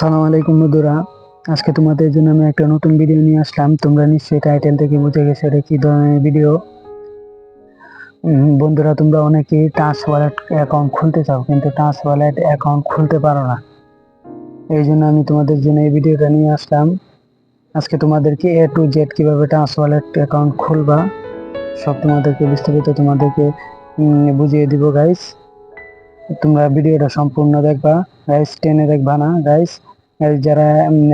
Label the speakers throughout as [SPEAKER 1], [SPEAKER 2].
[SPEAKER 1] আসসালামু আলাইকুম বন্ধুরা, আজকে তোমাদের জন্য আমি একটা নতুন ভিডিও নিয়ে আসলাম। তোমরা নিশ্চয়ই টাইটেল থেকে বুঝে গেছো এটা কি ধরনের ভিডিও। বন্ধুরা, তোমরা অনেকেই টাচ ওয়ালেট অ্যাকাউন্ট খুলতে চাও কিন্তু টাচ ওয়ালেট অ্যাকাউন্ট খুলতে পারো না। এই জন্য আমি তোমাদের জন্য এই ভিডিওটা নিয়ে আসলাম। আজকে তোমাদেরকে A to Z কিভাবে টাচ ওয়ালেট অ্যাকাউন্ট খুলবা সব তোমাদেরকে বিস্তারিত বুঝিয়ে দিব গাইস। তোমরা ভিডিওটা সম্পূর্ণ দেখবা গাইস, টেনে দেখবা না গাইস। যারা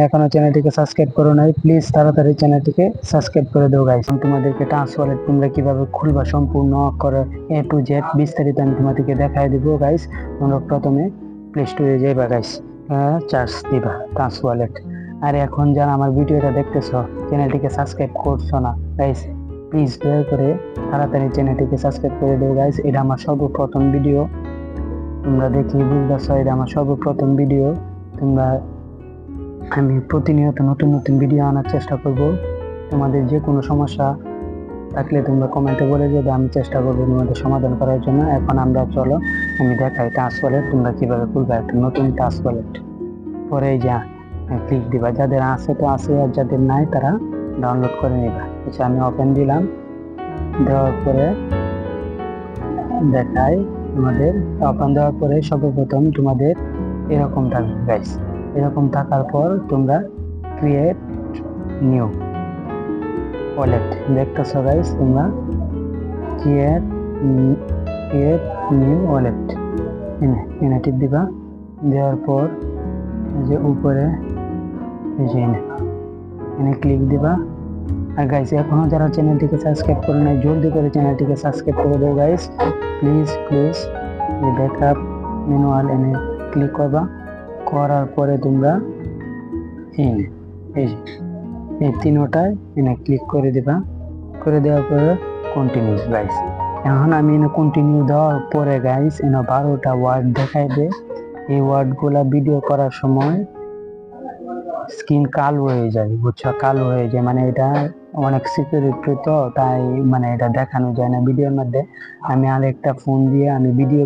[SPEAKER 1] এখনো চ্যানেলটিকে সাবস্ক্রাইব করো নাই, প্লিজ তাড়াতাড়ি চ্যানেলটিকে সাবস্ক্রাইব করে দাও গাইস। তোমাদেরকে টাচ ওয়ালেট তোমরা কিভাবে খুলবা সম্পূর্ণ করে A to Z বিস্তারিত আমি তোমাদেরকে দেখাই দিব গাইস। তোমরা প্রথমে প্লে স্টোরে যাইবা গাইস, চার্জ দিবা টাচ ওয়ালেট। আর এখন যারা আমার ভিডিওটা দেখতেছো চ্যানেলটিকে সাবস্ক্রাইব করছো না গাইস, প্লিজ দয়া করে তাড়াতাড়ি চ্যানেলটিকে সাবস্ক্রাইব করে দাও গাইস। এটা আমার সর্বপ্রথম ভিডিও, তোমরা দেখি বুঝতেছো এটা আমার সর্বপ্রথম ভিডিও। আমি প্রতিনিয়ত নতুন নতুন ভিডিও আনার চেষ্টা করব। তোমাদের যে কোনো সমস্যা থাকলে তোমরা কমেন্টে বলে যাবে, আমি চেষ্টা করবো তোমাদের সমাধান করার জন্য। এখন আমরা চলো আমি দেখাই টাচ ওয়ালেট তোমরা কিভাবে খুলবে একটা নতুন টাচ ওয়ালেট। পরে এই যে ক্লিক দিবা, যাদের আছে তো আছে, আর যাদের নাই তারা ডাউনলোড করে নিবা। আচ্ছা, আমি ওপেন দিলাম, দেওয়ার পরে দেখাই তোমাদের। ওপেন দেওয়ার পরে সর্বপ্রথম তোমাদের এরকম থাকবে গাইস। এরকম থাকার পর তোমরা ক্রিয়েট নিউ ওয়ালেট দেখতেছো গাইস, তোমরা ক্রিয়েট নিউ ওয়ালেট এনে টিপ দিবা। দেওয়ার পর যে উপরে এনে ক্লিক দিবা। আর গাইস, এখনো যারা চ্যানেলটিকে সাবস্ক্রাইব করে নাই জলদি করে চ্যানেলটিকে সাবস্ক্রাইব করে দাও গাইস, প্লিজ এই ব্যাকআপ ম্যানুয়াল এনে ক্লিক করবা। করার পরে তোমরা এই তিনটায় এনে ক্লিক করে দিবা। করে দেওয়ার পরে কন্টিনিউ গাইস। এখন আমি এনে কন্টিনিউ দেওয়ার পরে গাইস এনে 12টা ওয়ার্ড দেখাইবে। এই ওয়ার্ডগুলা ভিডিও করার সময় স্ক্রিন কালো হয়ে যায়, বুঝছো, কালো হয়ে যায়, মানে এটা অনেক সিকিউরিটি তো, তাই মানে এটা দেখানো যায় না ভিডিওর মধ্যে। আমি আরেকটা ফোন দিয়ে আমি ভিডিও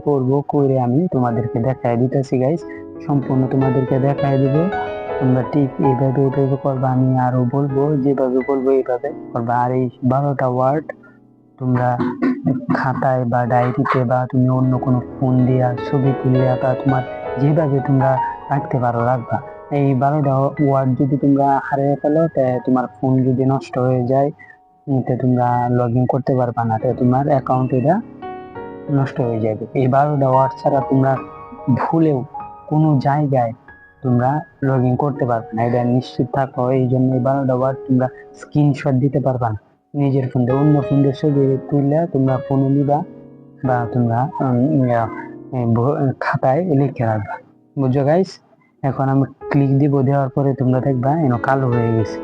[SPEAKER 1] করে আমি তোমাদেরকে দেখাই দিতেছি গাইস, সম্পূর্ণ তোমাদেরকে দেখাই দিব। তোমরা ঠিক এইভাবে করবা, আমি আরো বলবো যেভাবে বলবো এইভাবে করবা। আর এই 12টা ওয়ার্ড তোমরা খাতায় বা ডায়েরিতে বা তুমি অন্য কোনো ফোন দিয়ে ছবি তুলে বা তোমার যেভাবে তোমরা রাখতে পারো রাখবা। এই 12টা ওয়ার্ড যদি তোমরা হারিয়ে ফেলো, তোমার ফোন যদি নষ্ট হয়ে যায়, তোমরা লগ ইন করতে পারবা না, তোমার অ্যাকাউন্ট এটা নষ্ট হয়ে যাবে। এই 12টা ওয়ার্ড ছাড়া তোমরা ভুলেও কোনো জায়গায় তোমরা লগ ইন করতে পারবে না, এটা নিশ্চিত থাকো। এই জন্য এই 12টা ওয়ার্ড তোমরা স্ক্রিনশট দিতে পারবা না নিজের ফোন দিয়ে, অন্য ফোন দিয়ে ছবি তুললে তোমরা ফোনে নিবা বা তোমরা খাতায় লিখে রাখবা, বুঝছো গাইস। এখন আমি ক্লিক দিব, দেওয়ার পরে তোমরা দেখবা কালো হয়ে গেছে,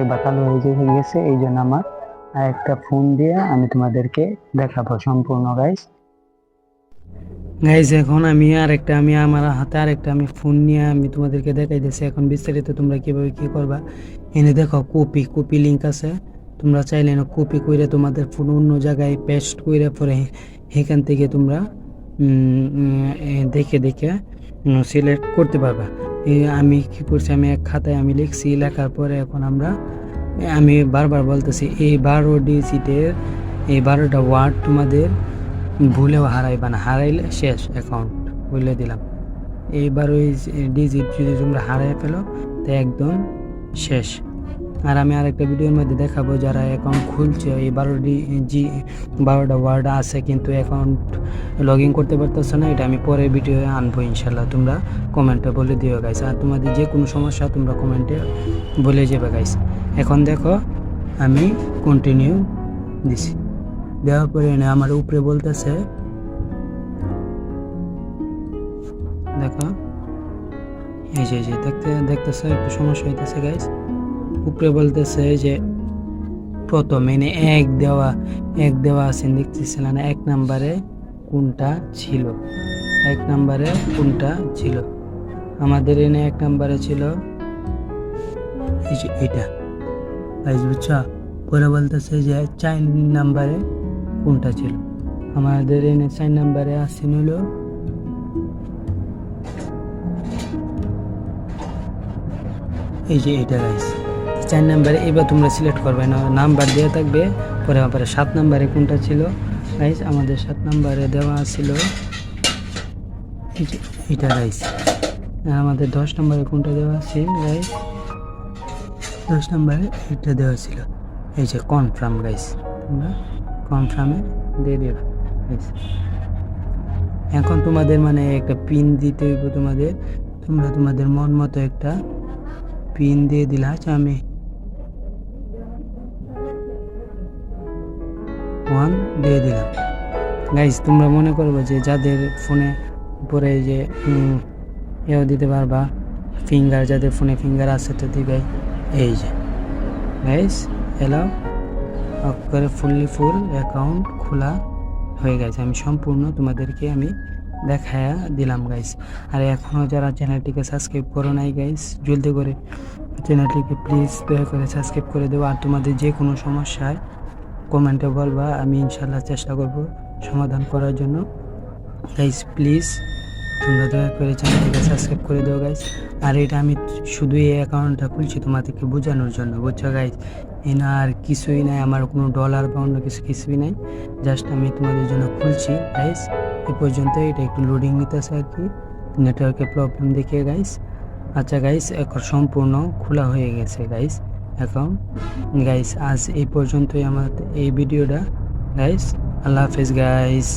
[SPEAKER 1] একবার কালো হয়ে গেছে। এই জন্য আমার একটা ফোন দিয়ে আমি তোমাদেরকে দেখাবো সম্পূর্ণ গাইস। এখন আমি আমার হাতে আরেকটা ফোন নিয়ে আমি তোমাদেরকে দেখাইতেছি। এখন বিস্তারিত তোমরা কিভাবে কি করবা, এনে দেখো কপি লিঙ্ক আছে, তোমরা চাইলে না কপি করে তোমাদের ফোন অন্য জায়গায় পেস্ট করে পরে এখান থেকে তোমরা দেখে সিলেক্ট করতে পারবা। আমি কি করছি, আমি এক খাতায় আমি লিখছি, লেখার পরে এখন আমি বারবার বলতেছি এই 12টা ওয়ার্ড তোমাদের ভুলেও হারাইবা না, হারাইলে শেষ অ্যাকাউন্ট, বলে দিলাম। এই 12 ডিজিট যদি তোমরা হারাই ফেলো তো একদম শেষ। আর আমি আরেকটা ভিডিওর মধ্যে দেখাবো যারা অ্যাকাউন্ট খুলছে, এই 12টা ওয়ার্ড আছে কিন্তু অ্যাকাউন্ট লগ ইন করতে পারতেছে না, এটা আমি পরে ভিডিও আনবো ইনশাল্লাহ। তোমরা কমেন্টে বলে দিও গাইস, আর তোমাদের যে কোনো সমস্যা তোমরা কমেন্টে বলে যাবে গাইস। এখন দেখো আমি কন্টিনিউ দিছি, দেওয়ার পরে আমার উপরে বলতেছে, দেখো এই যে দেখতেছে একটু সমস্যা হইতেছে গাইস। উপরে বলতেছে যে প্রথম এক দেওয়া আছে, দেখতেছিল না 1 নম্বরে কোনটা ছিল, 1 নম্বরে কোনটা ছিল। আমাদের 1 নম্বরে ছিল এই যে এটা গাইস, বুঝছো। পরে বলতেছে যে 4 নম্বরে কোনটা ছিল। আমাদের 4 নম্বরে আসছে হলো এই যে এটা গাইস 4 নাম্বারে এবার তোমরা সিলেক্ট করবে না, নাম্বার দেওয়া থাকবে পরে আবার 7 নাম্বারে কোনটা ছিল গাইস, আমাদের 7 নাম্বারে দেওয়া ছিল এই যে এটা গাইস। আমাদের 10 নম্বরে কোনটা দেওয়া আছে গাইস, 10 নম্বরে এটা দেওয়া ছিল এই যে কনফার্ম গাইস, তোমরা কনফার্মে দিয়ে দিও গাইস। এখন তোমাদের মানে একটা পিন দিতে হইব তোমাদের, তোমরা তোমাদের মন মতো একটা পিন দিয়ে দিলা। আচ্ছা আমি 1 দিয়ে দিলাম গাইস। তোমরা মনে করবে যে যাদের ফোনে পরে যে এও দিতে পারবা ফিঙ্গার, যাদের ফোনে ফিঙ্গার আছে তো দিবে। এই যে গাইস এলাও করে ফুল অ্যাকাউন্ট খোলা হয়ে গেছে। আমি সম্পূর্ণ তোমাদেরকে আমি দেখায়া দিলাম গাইস। আর এখনও যারা চ্যানেলটিকে সাবস্ক্রাইব করো নাই গাইস, জলদি করে চ্যানেলটিকে প্লিজ দয়া করে সাবস্ক্রাইব করে দেবো। আর তোমাদের যে কোনো সমস্যায় কমেন্টে বলবা, আমি ইনশাল্লাহ চেষ্টা করব সমাধান করার জন্য। গাইস প্লিজ তোমরা দয়া করে চ্যানেলটিকে সাবস্ক্রাইব করে দেবো গাইস। আর এটা আমি শুধু এই অ্যাকাউন্টটা খুলছি তোমাদেরকে বোঝানোর জন্য, বুঝছো গাইস। এনা আর কিছুই নাই, আমার কোনো ডলার বা অন্য কিছুই নাই, জাস্ট আমি তোমাদের জন্য খুলছি গাইস। এ পর্যন্ত এটা একটু লোডিং নিতেছে আর কি, নেটওয়ার্কের প্রবলেম দেখিয়ে গাইস। আচ্ছা গাইস এখন সম্পূর্ণ খোলা হয়ে গেছে গাইস অ্যাকাউন্ট। গাইস আজ এই পর্যন্তই আমার এই ভিডিওটা গাইস। আল্লাহ হাফেজ গাইস।